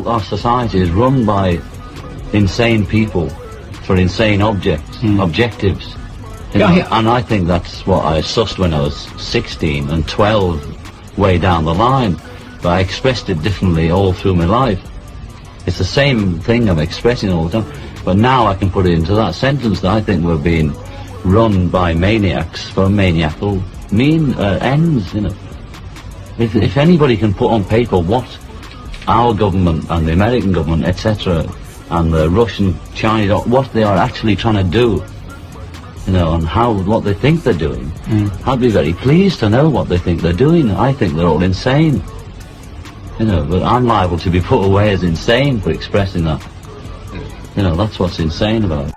Our society is run by insane people for insane objectives. You know, and I think that's what I sussed when I was 16 and 12 way down the line, but I expressed it differently all through my life. It's the same thing I'm expressing all the time, but now I can put it into that sentence that I think we're being run by maniacs for maniacal ends, you know. If anybody can put on paper what our government and the American government, etc., and the Russian, Chinese, what they are actually trying to do, you know, and what they think they're doing, I'd be very pleased to know what they think they're doing. I think they're all insane, you know, but I'm liable to be put away as insane for expressing that. You know, that's what's insane about it.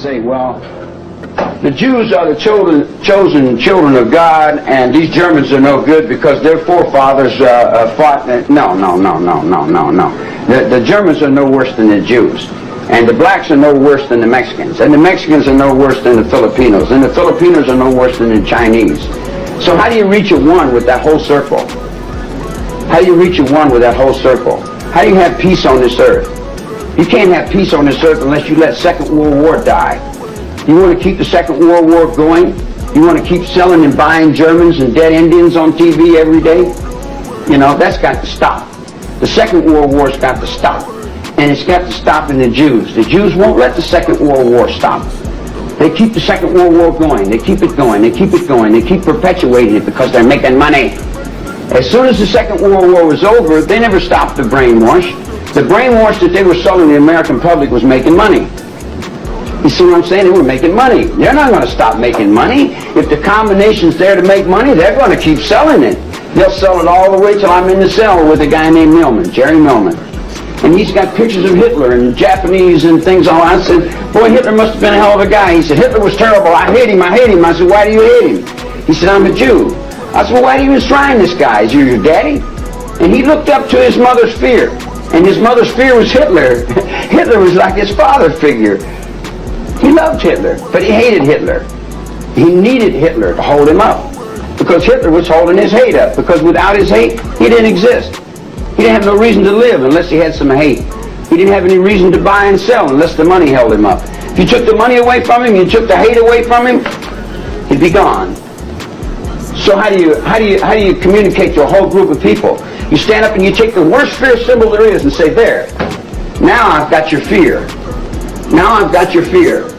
Say, well, the Jews are the chosen children of God, and these Germans are no good because their forefathers fought. No. The Germans are no worse than the Jews, and the blacks are no worse than the Mexicans, and the Mexicans are no worse than the Filipinos, and the Filipinos are no worse than the Chinese. So how do you reach a one with that whole circle? How do you reach a one with that whole circle? How do you have peace on this earth? You can't have peace on this earth unless you let Second World War die. You want to keep the Second World War going? You want to keep selling and buying Germans and dead Indians on TV every day? You know, that's got to stop. The Second World War's got to stop. And it's got to stop in the Jews. The Jews won't let the Second World War stop. They keep the Second World War going. They keep it going. They keep it going. They keep perpetuating it because they're making money. As soon as the Second World War was over, they never stopped the brainwash. The brainwash that they were selling the American public was making money. You see what I'm saying? They were making money. They're not going to stop making money. If the combination's there to make money, they're going to keep selling it. They'll sell it all the way till I'm in the cell with a guy named Millman, Jerry Millman. And he's got pictures of Hitler and Japanese and things all that. I said, boy, Hitler must have been a hell of a guy. He said, Hitler was terrible. I hate him. I hate him. I said, why do you hate him? He said, I'm a Jew. I said, well, why do you enshrine this guy? Is he your daddy? And he looked up to his mother's fear. And his mother's fear was Hitler. Hitler was like his father figure. He loved Hitler, but he hated Hitler. He needed Hitler to hold him up, because Hitler was holding his hate up, because without his hate, he didn't exist. He didn't have no reason to live unless he had some hate. He didn't have any reason to buy and sell unless the money held him up. If you took the money away from him, you took the hate away from him, he'd be gone. So how do you communicate to a whole group of people? You stand up and you take the worst fear symbol there is and say, there, now I've got your fear. Now I've got your fear.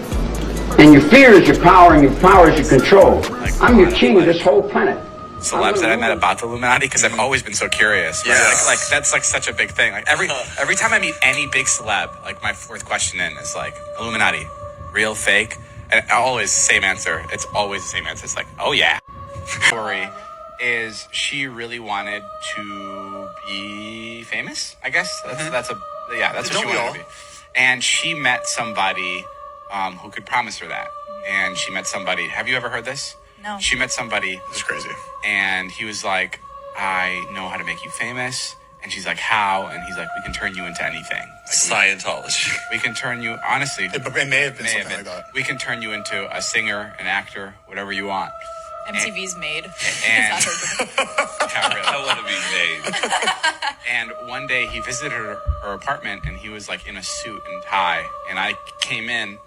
And your fear is your power, and your power is your control. I'm your king of this whole planet. Celebs that I met about the Illuminati, because I've always been so curious. Right? Yes. Like that's like such a big thing. Like every time I meet any big celeb, like my fourth question in is like, Illuminati, real, fake? And always same answer. It's always the same answer. It's like, oh yeah. Story is she really wanted to be famous, I guess. That's what she wanted to be. And she met somebody who could promise her that. And she met somebody. Have you ever heard this? No. She met somebody. It's crazy. And he was like, I know how to make you famous. And she's like, how? And he's like, we can turn you into anything. Like, Scientology. We can turn you, honestly. It may have been something like that. We can turn you into a singer, an actor, whatever you want. MTV's Made. And I want to be made. And one day he visited her apartment and he was like in a suit and tie. And I came in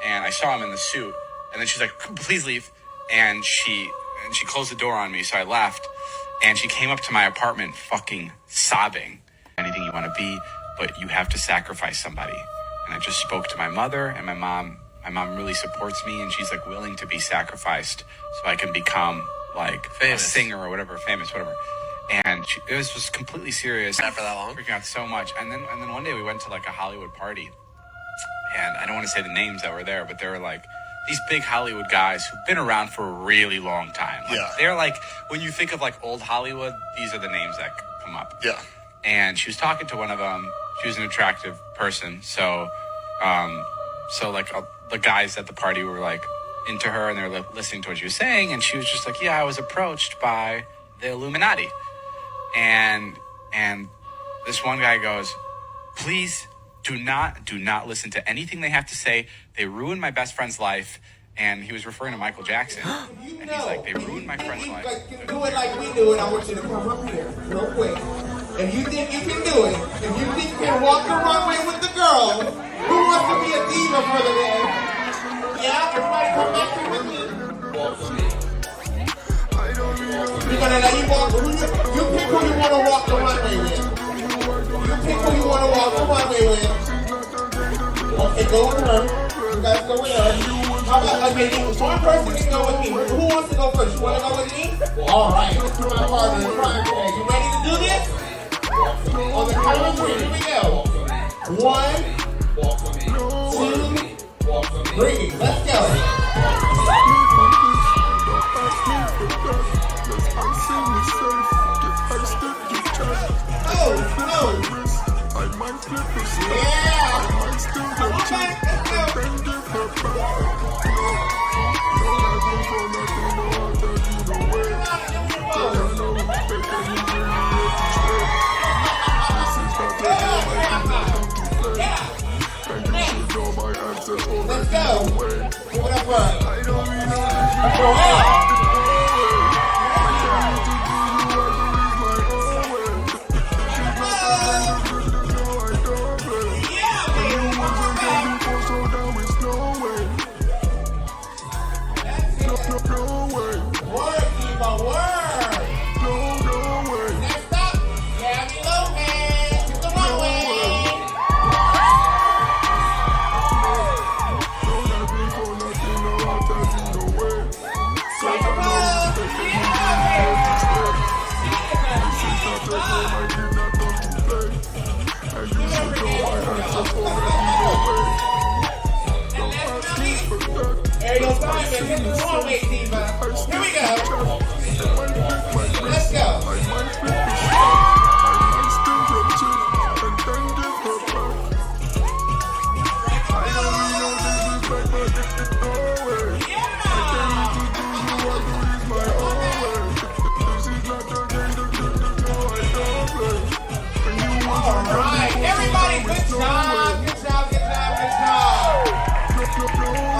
and I saw him in the suit. And then she's like, please leave. And she closed the door on me. So I left. And she came up to my apartment fucking sobbing. Anything you want to be, but you have to sacrifice somebody. And I just spoke to my mother and my mom. My mom really supports me and she's like willing to be sacrificed so I can become like famous. A singer or whatever, famous, whatever. And it was completely serious. Not for that long. Freaking out so much. And then one day we went to like a Hollywood party. And I don't want to say the names that were there, but they were like these big Hollywood guys who've been around for a really long time. Like, yeah. They're like, when you think of like old Hollywood, these are the names that come up. Yeah. And she was talking to one of them. She was an attractive person. So the guys at the party were like into her and they were listening to what she was saying. And she was just like, yeah, I was approached by the Illuminati. And this one guy goes, please do not listen to anything they have to say. They ruined my best friend's life. And he was referring to Michael Jackson. And he's like, they ruined my friend's life. Do it like we do it. I want you to come up here real quick. If you think you can do it, if you think you can walk the runway with the girls, who wants to be a diva for the day? Yeah, everybody come back here with me. We're gonna let you walk. You pick who you want to walk the runway with. You pick who you want to walk the runway with. Okay, go with her. You guys go with her. How about, okay, one person can go with me. Who wants to go first? You want to go with me? All right. Let's do my partner in front of me. You ready to do this? On the count of three, here we go. 1, 2, 3. Let's go. Let's go. Give it up for Aerial Simon, hit the runway, diva. Here we go. Let's go. All right, everybody, good job, good job, good job, good job.